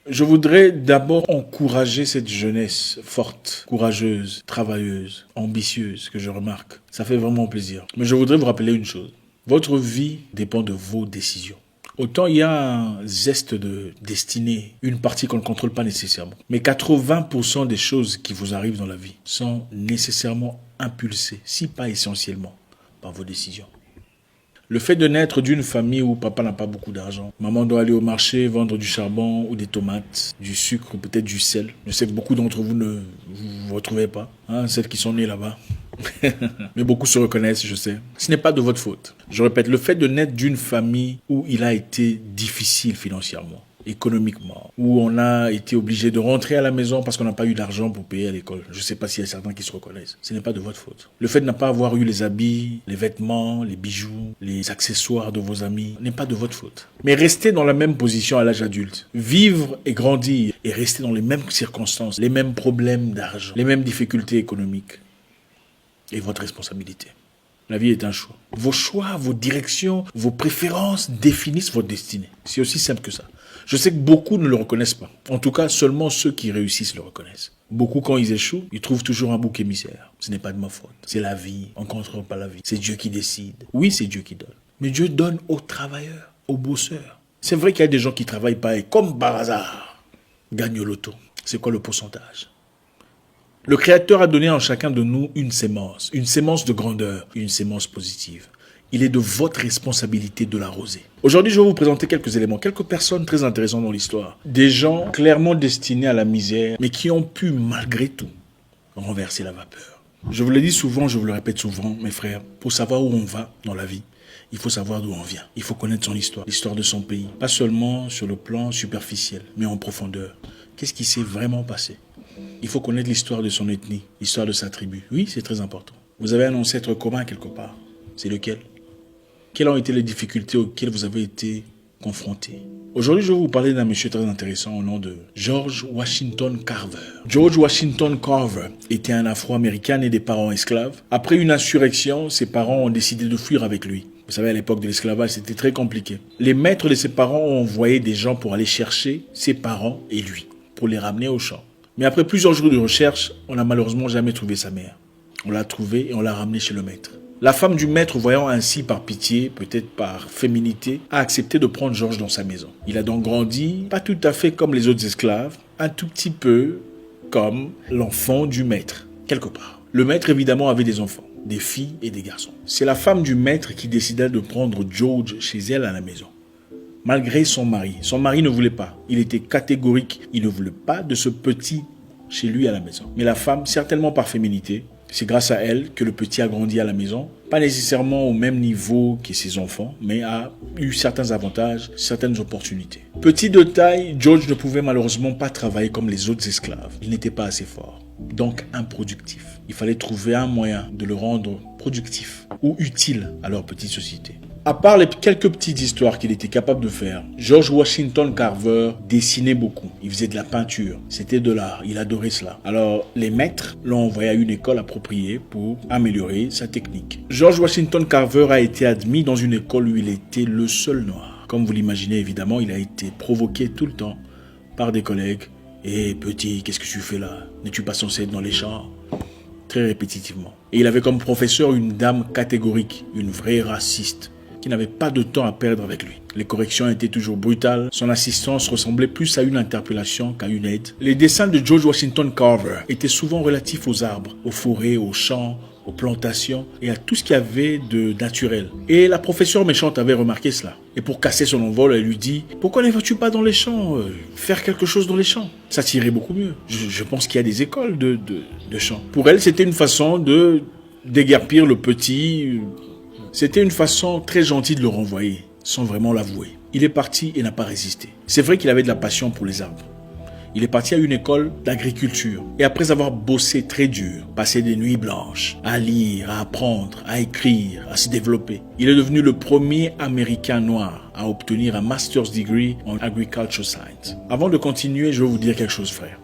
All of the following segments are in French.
Je voudrais d'abord encourager cette jeunesse forte, courageuse, travailleuse, ambitieuse que je remarque. Ça fait vraiment plaisir. Mais je voudrais vous rappeler une chose. Votre vie dépend de vos décisions. Autant il y a un zeste de destinée, une partie qu'on ne contrôle pas nécessairement. Mais 80% des choses qui vous arrivent dans la vie sont nécessairement impulsées, si pas essentiellement, par vos décisions. Le fait de naître d'une famille où papa n'a pas beaucoup d'argent, maman doit aller au marché vendre du charbon ou des tomates, du sucre ou peut-être du sel. Je sais que beaucoup d'entre vous ne vous retrouvez pas, celles qui sont nées là-bas. Mais beaucoup se reconnaissent, je sais. Ce n'est pas de votre faute. Je répète, le fait de naître d'une famille où il a été difficile financièrement, économiquement, où on a été obligé de rentrer à la maison parce qu'on n'a pas eu d'argent pour payer à l'école. Je ne sais pas s'il y a certains qui se reconnaissent. Ce n'est pas de votre faute. Le fait de ne pas avoir eu les habits, les vêtements, les bijoux, les accessoires de vos amis n'est pas de votre faute. Mais rester dans la même position à l'âge adulte, vivre et grandir et rester dans les mêmes circonstances, les mêmes problèmes d'argent, les mêmes difficultés économiques, est votre responsabilité. La vie est un choix. Vos choix, vos directions, vos préférences définissent votre destinée. C'est aussi simple que ça. Je sais que beaucoup ne le reconnaissent pas. En tout cas, seulement ceux qui réussissent le reconnaissent. Beaucoup, quand ils échouent, ils trouvent toujours un bouc émissaire. Ce n'est pas de ma faute. C'est la vie. On ne contrôle pas la vie. C'est Dieu qui décide. Oui, c'est Dieu qui donne. Mais Dieu donne aux travailleurs, aux bosseurs. C'est vrai qu'il y a des gens qui ne travaillent pas et, comme par hasard, gagnent au loto. C'est quoi le pourcentage ? Le Créateur a donné en chacun de nous une sémence de grandeur, une sémence positive. Il est de votre responsabilité de l'arroser. Aujourd'hui, je vais vous présenter quelques éléments, quelques personnes très intéressantes dans l'histoire. Des gens clairement destinés à la misère, mais qui ont pu, malgré tout, renverser la vapeur. Je vous le dis souvent, je vous le répète souvent, mes frères, pour savoir où on va dans la vie, il faut savoir d'où on vient. Il faut connaître son histoire, l'histoire de son pays. Pas seulement sur le plan superficiel, mais en profondeur. Qu'est-ce qui s'est vraiment passé ? Il faut connaître l'histoire de son ethnie, l'histoire de sa tribu. Oui, c'est très important. Vous avez un ancêtre commun quelque part. C'est lequel ? Quelles ont été les difficultés auxquelles vous avez été confrontés ? Aujourd'hui, je vais vous parler d'un monsieur très intéressant au nom de George Washington Carver. George Washington Carver était un Afro-Américain né des parents esclaves. Après une insurrection, ses parents ont décidé de fuir avec lui. Vous savez, à l'époque de l'esclavage, c'était très compliqué. Les maîtres de ses parents ont envoyé des gens pour aller chercher ses parents et lui, pour les ramener au champ. Mais après plusieurs jours de recherche, on n'a malheureusement jamais trouvé sa mère. On l'a trouvée et on l'a ramenée chez le maître. La femme du maître, voyant ainsi par pitié, peut-être par féminité, a accepté de prendre Georges dans sa maison. Il a donc grandi, pas tout à fait comme les autres esclaves, un tout petit peu comme l'enfant du maître, quelque part. Le maître, évidemment, avait des enfants, des filles et des garçons. C'est la femme du maître qui décida de prendre George chez elle à la maison. Malgré son mari. Son mari ne voulait pas. Il était catégorique. Il ne voulait pas de ce petit chez lui à la maison. Mais la femme, certainement par féminité, c'est grâce à elle que le petit a grandi à la maison. Pas nécessairement au même niveau que ses enfants, mais a eu certains avantages, certaines opportunités. Petit de taille, George ne pouvait malheureusement pas travailler comme les autres esclaves. Il n'était pas assez fort. Donc improductif. Il fallait trouver un moyen de le rendre productif ou utile à leur petite société. À part les quelques petites histoires qu'il était capable de faire, George Washington Carver dessinait beaucoup. Il faisait de la peinture. C'était de l'art. Il adorait cela. Alors, les maîtres l'ont envoyé à une école appropriée pour améliorer sa technique. George Washington Carver a été admis dans une école où il était le seul noir. Comme vous l'imaginez, évidemment, il a été provoqué tout le temps par des collègues. « Hé, petit, qu'est-ce que tu fais là? N'es-tu pas censé être dans les champs ?» Très répétitivement. Et il avait comme professeur une dame catégorique, une vraie raciste, qui n'avait pas de temps à perdre avec lui. Les corrections étaient toujours brutales. Son assistance ressemblait plus à une interpellation qu'à une aide. Les dessins de George Washington Carver étaient souvent relatifs aux arbres, aux forêts, aux champs, aux plantations et à tout ce qu'il y avait de naturel. Et la professeure méchante avait remarqué cela. Et pour casser son envol, elle lui dit « Pourquoi ne vas-tu pas dans les champs faire quelque chose dans les champs ?» Ça tirait beaucoup mieux. Je pense qu'il y a des écoles de chants. Pour elle, c'était une façon de déguerpir le petit. C'était une façon très gentille de le renvoyer, sans vraiment l'avouer. Il est parti et n'a pas résisté. C'est vrai qu'il avait de la passion pour les arbres. Il est parti à une école d'agriculture. Et après avoir bossé très dur, passé des nuits blanches, à lire, à apprendre, à écrire, à se développer, il est devenu le premier Américain noir à obtenir un Master's Degree en Agriculture Science. Avant de continuer, je vais vous dire quelque chose, frère.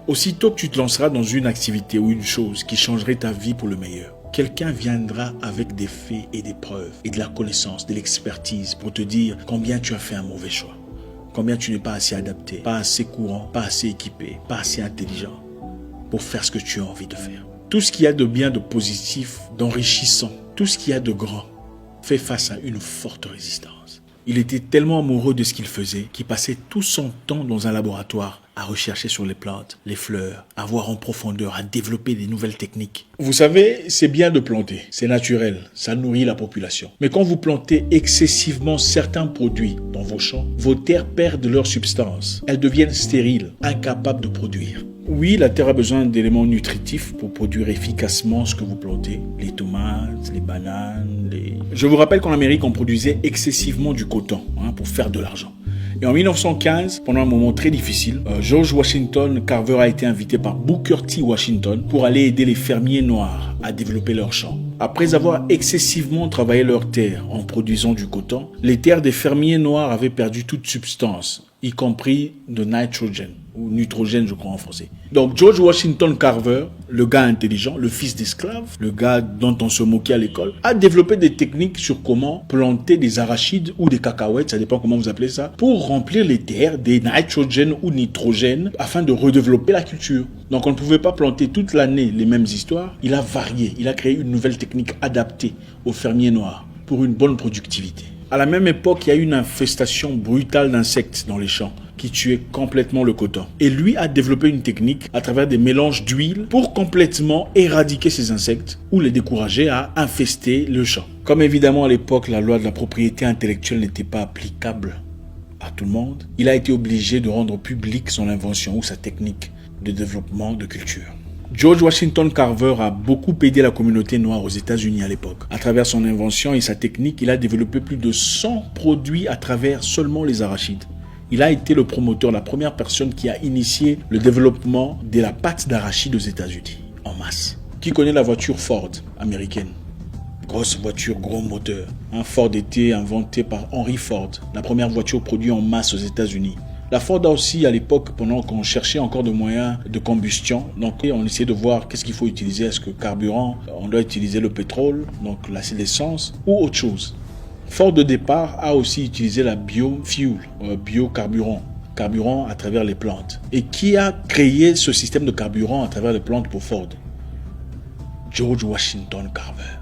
Aussitôt que tu te lanceras dans une activité ou une chose qui changerait ta vie pour le meilleur, quelqu'un viendra avec des faits et des preuves et de la connaissance, de l'expertise pour te dire combien tu as fait un mauvais choix, combien tu n'es pas assez adapté, pas assez courant, pas assez équipé, pas assez intelligent pour faire ce que tu as envie de faire. Tout ce qu'il y a de bien, de positif, d'enrichissant, tout ce qu'il y a de grand fait face à une forte résistance. Il était tellement amoureux de ce qu'il faisait qu'il passait tout son temps dans un laboratoire à rechercher sur les plantes, les fleurs, à voir en profondeur, à développer des nouvelles techniques. Vous savez, c'est bien de planter, c'est naturel, ça nourrit la population. Mais quand vous plantez excessivement certains produits dans vos champs, vos terres perdent leur substance. Elles deviennent stériles, incapables de produire. Oui, la terre a besoin d'éléments nutritifs pour produire efficacement ce que vous plantez. Les tomates, les bananes, Je vous rappelle qu'en Amérique, on produisait excessivement du coton pour faire de l'argent. Et en 1915, pendant un moment très difficile, George Washington Carver a été invité par Booker T. Washington pour aller aider les fermiers noirs à développer leurs champs. Après avoir excessivement travaillé leurs terres en produisant du coton, les terres des fermiers noirs avaient perdu toute substance, y compris de nitrogène, ou nitrogène je crois en français. Donc George Washington Carver, le gars intelligent, le fils d'esclave, le gars dont on se moquait à l'école, a développé des techniques sur comment planter des arachides ou des cacahuètes, ça dépend comment vous appelez ça, pour remplir les terres des nitrogènes ou nitrogène afin de redévelopper la culture. Donc on ne pouvait pas planter toute l'année les mêmes histoires, il a varié, il a créé une nouvelle technique adaptée aux fermiers noirs pour une bonne productivité. À la même époque, il y a eu une infestation brutale d'insectes dans les champs qui tuait complètement le coton. Et lui a développé une technique à travers des mélanges d'huile pour complètement éradiquer ces insectes ou les décourager à infester le champ. Comme évidemment à l'époque, la loi de la propriété intellectuelle n'était pas applicable à tout le monde, il a été obligé de rendre publique son invention ou sa technique de développement de culture. George Washington Carver a beaucoup aidé la communauté noire aux États-Unis à l'époque. À travers son invention et sa technique, il a développé plus de 100 produits à travers seulement les arachides. Il a été le promoteur, la première personne qui a initié le développement de la pâte d'arachide aux États-Unis, en masse. Qui connaît la voiture Ford américaine? Grosse voiture, gros moteur. Un Ford était inventé par Henry Ford, la première voiture produite en masse aux États-Unis. La Ford a aussi, à l'époque, pendant qu'on cherchait encore de moyens de combustion, donc on essayait de voir qu'est-ce qu'il faut utiliser. Est-ce que carburant, on doit utiliser le pétrole, donc l'essence, ou autre chose. Ford de départ a aussi utilisé la biofuel, biocarburant, carburant à travers les plantes. Et qui a créé ce système de carburant à travers les plantes pour Ford? George Washington Carver.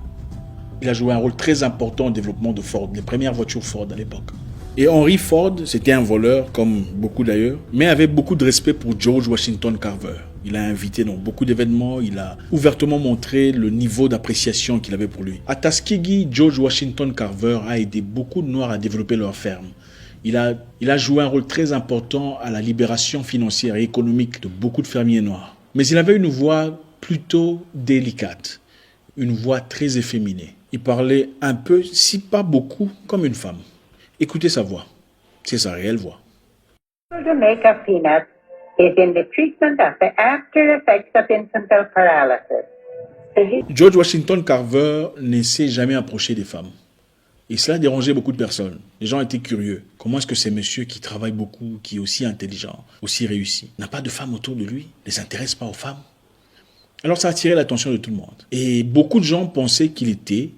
Il a joué un rôle très important au développement de Ford, les premières voitures Ford à l'époque. Et Henry Ford, c'était un voleur, comme beaucoup d'ailleurs, mais avait beaucoup de respect pour George Washington Carver. Il l'a invité dans beaucoup d'événements, il a ouvertement montré le niveau d'appréciation qu'il avait pour lui. À Tuskegee, George Washington Carver a aidé beaucoup de Noirs à développer leurs fermes. Il a joué un rôle très important à la libération financière et économique de beaucoup de fermiers noirs. Mais il avait une voix plutôt délicate, une voix très efféminée. Il parlait un peu, si pas beaucoup, comme une femme. Écoutez sa voix. C'est sa réelle voix. To make of peanuts is in the treatment of the after effects of infantile paralysis. George Washington Carver ne s'est jamais approché des femmes. Et cela dérangeait beaucoup de personnes. Les gens étaient curieux. Comment est-ce que ces messieurs qui travaillent beaucoup, qui est aussi intelligent, aussi réussi, n'a pas de femmes autour de lui, ne s'intéresse pas aux femmes? Alors ça attirait l'attention de tout le monde. Et beaucoup de gens pensaient qu'il était...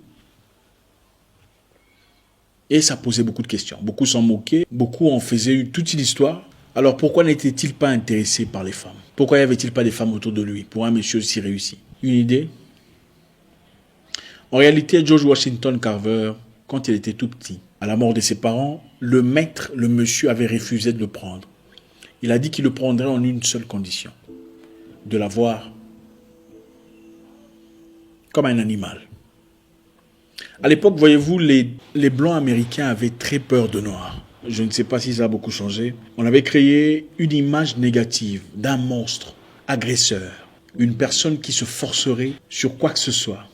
Et ça posait beaucoup de questions. Beaucoup s'en moquaient, beaucoup en faisaient toute une histoire. Alors pourquoi n'était-il pas intéressé par les femmes? Pourquoi n'y avait-il pas des femmes autour de lui pour un monsieur si réussi? Une idée? En réalité, George Washington Carver, quand il était tout petit, à la mort de ses parents, le maître, le monsieur, avait refusé de le prendre. Il a dit qu'il le prendrait en une seule condition, de l'avoir comme un animal. À l'époque, voyez-vous, les Blancs américains avaient très peur de Noirs. Je ne sais pas si ça a beaucoup changé. On avait créé une image négative d'un monstre, agresseur, une personne qui se forcerait sur quoi que ce soit,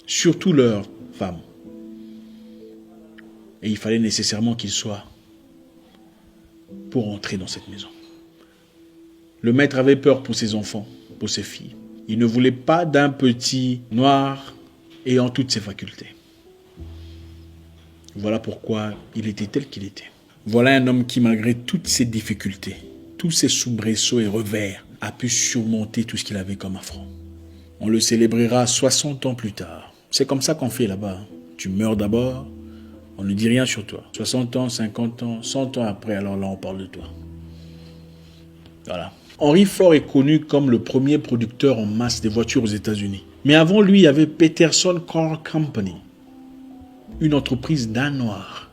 surtout leurs femmes. Et il fallait nécessairement qu'il soit pour entrer dans cette maison. Le maître avait peur pour ses enfants, pour ses filles. Il ne voulait pas d'un petit noir ayant toutes ses facultés. Voilà pourquoi il était tel qu'il était. Voilà un homme qui, malgré toutes ses difficultés, tous ses soubresauts et revers, a pu surmonter tout ce qu'il avait comme affront. On le célébrera 60 ans plus tard. C'est comme ça qu'on fait là-bas. Tu meurs d'abord, On ne dit rien sur toi. 60 ans, 50 ans, 100 ans après, alors là, on parle de toi. Voilà. Henry Ford est connu comme le premier producteur en masse des voitures aux États-Unis. Mais avant lui, il y avait Peterson Car Company, une entreprise danoise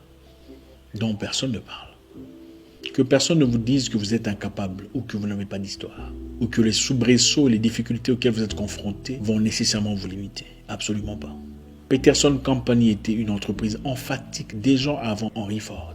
dont personne ne parle. Que personne ne vous dise que vous êtes incapable ou que vous n'avez pas d'histoire, ou que les soubresauts et les difficultés auxquelles vous êtes confrontés vont nécessairement vous limiter. Absolument pas. Peterson Company était une entreprise emphatique déjà avant Henry Ford.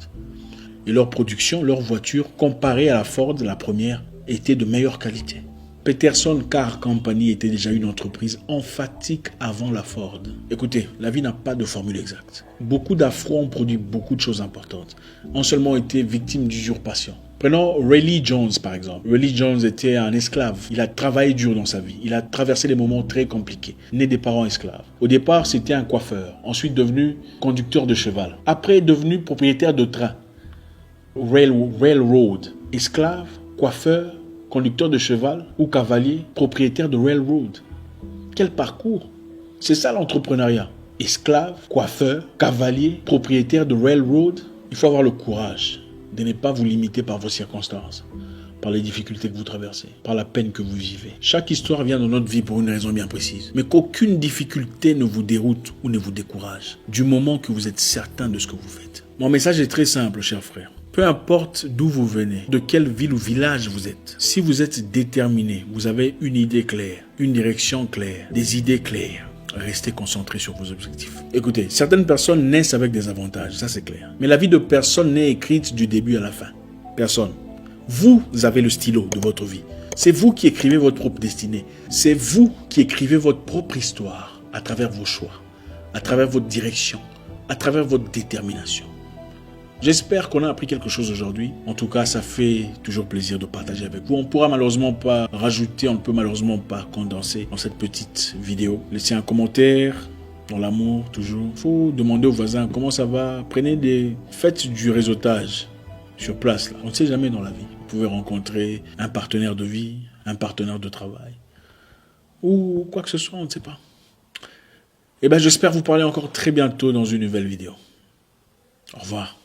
Et leur production, leur voiture, comparée à la Ford, la première, était de meilleure qualité. Peterson Car Company était déjà une entreprise emphatique avant la Ford. Écoutez, la vie n'a pas de formule exacte. Beaucoup d'Afro ont produit beaucoup de choses importantes, ont seulement été victimes d'usurpation. Prenons Ray Jones par exemple. Ray Jones était un esclave. Il a travaillé dur dans sa vie. Il a traversé des moments très compliqués. Né des parents esclaves. Au départ, c'était un coiffeur. Ensuite devenu conducteur de cheval. Après, devenu propriétaire de train. Railroad. Esclave, coiffeur, conducteur de cheval ou cavalier, propriétaire de railroad. Quel parcours! C'est ça l'entrepreneuriat. Esclave, coiffeur, cavalier, propriétaire de railroad. Il faut avoir le courage de ne pas vous limiter par vos circonstances, par les difficultés que vous traversez, par la peine que vous vivez. Chaque histoire vient dans notre vie pour une raison bien précise. Mais qu'aucune difficulté ne vous déroute ou ne vous décourage, du moment que vous êtes certain de ce que vous faites. Mon message est très simple, chers frères. Peu importe d'où vous venez, de quelle ville ou village vous êtes, si vous êtes déterminé, vous avez une idée claire, une direction claire, des idées claires, restez concentré sur vos objectifs. Écoutez, certaines personnes naissent avec des avantages, ça c'est clair. Mais la vie de personne n'est écrite du début à la fin. Personne. Vous avez le stylo de votre vie. C'est vous qui écrivez votre propre destinée. C'est vous qui écrivez votre propre histoire à travers vos choix, à travers votre direction, à travers votre détermination. J'espère qu'on a appris quelque chose aujourd'hui. En tout cas, ça fait toujours plaisir de partager avec vous. On ne pourra malheureusement pas rajouter, on ne peut malheureusement pas condenser dans cette petite vidéo. Laissez un commentaire, dans l'amour toujours. Il faut demander aux voisins comment ça va. Faites du réseautage sur place. Là. On ne sait jamais dans la vie. Vous pouvez rencontrer un partenaire de vie, un partenaire de travail. Ou quoi que ce soit, on ne sait pas. Eh bien, j'espère vous parler encore très bientôt dans une nouvelle vidéo. Au revoir.